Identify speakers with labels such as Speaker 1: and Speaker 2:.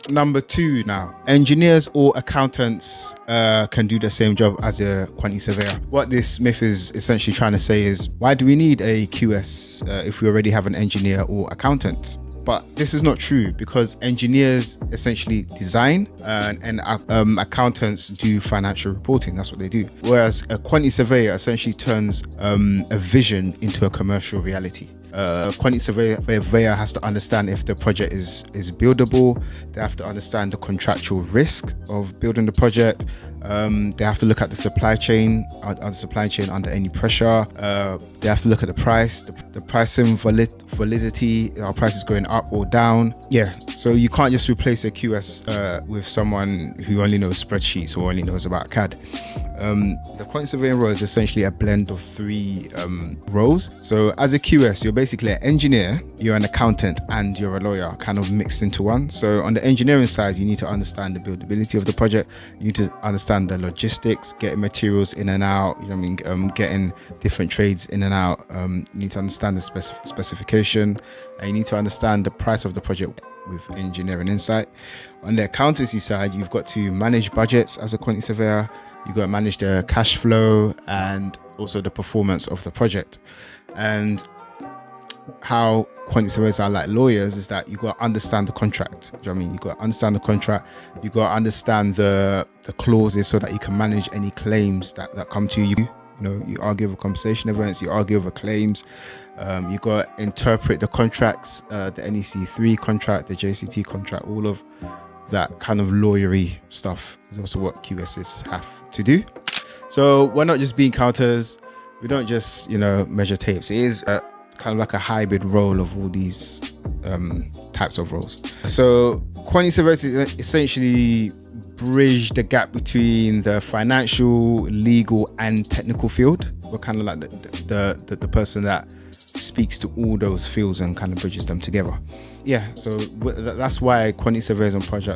Speaker 1: Number two now, engineers or accountants can do the same job as a quantity surveyor. What this myth is essentially trying to say is, why do we need a QS if we already have an engineer or accountant? But this is not true, because engineers essentially design and accountants do financial reporting. That's what they do. Whereas a quantity surveyor essentially turns a vision into a commercial reality. A quantity surveyor has to understand if the project is buildable. They have to understand the contractual risk of building the project. They have to look at the supply chain, under any pressure. They have to look at the price, the pricing validity, our price is going up or down. Yeah, so you can't just replace a QS with someone who only knows spreadsheets or only knows about CAD. The quantity surveying role is essentially a blend of three roles. So as a QS, you're basically an engineer, you're an accountant, and you're a lawyer, kind of mixed into one. So on the engineering side, you need to understand the buildability of the project. You need to understand the logistics, getting materials in and out, getting different trades in and out. You need to understand the specification, and you need to understand the price of the project with engineering insight. On the accountancy side, you've got to manage budgets as a quantity surveyor. You've got to manage the cash flow and also the performance of the project. And how quantity surveyors are like lawyers is that you got to understand the contract. Do you know what I mean? You got to understand the contract. You got to understand the clauses so that you can manage any claims that come to you. You argue over compensation events, you argue over claims. You got to interpret the contracts, the NEC3 contract, the JCT contract, all of that kind of lawyery stuff is also what QSs have to do. So we're not just bean counters. We don't just, measure tapes. It is kind of like a hybrid role of all these types of roles. So quantity surveyors essentially bridge the gap between the financial, legal, and technical field. We're kind of like the person that speaks to all those fields and kind of bridges them together. Yeah, so that's why quantity surveyors on projects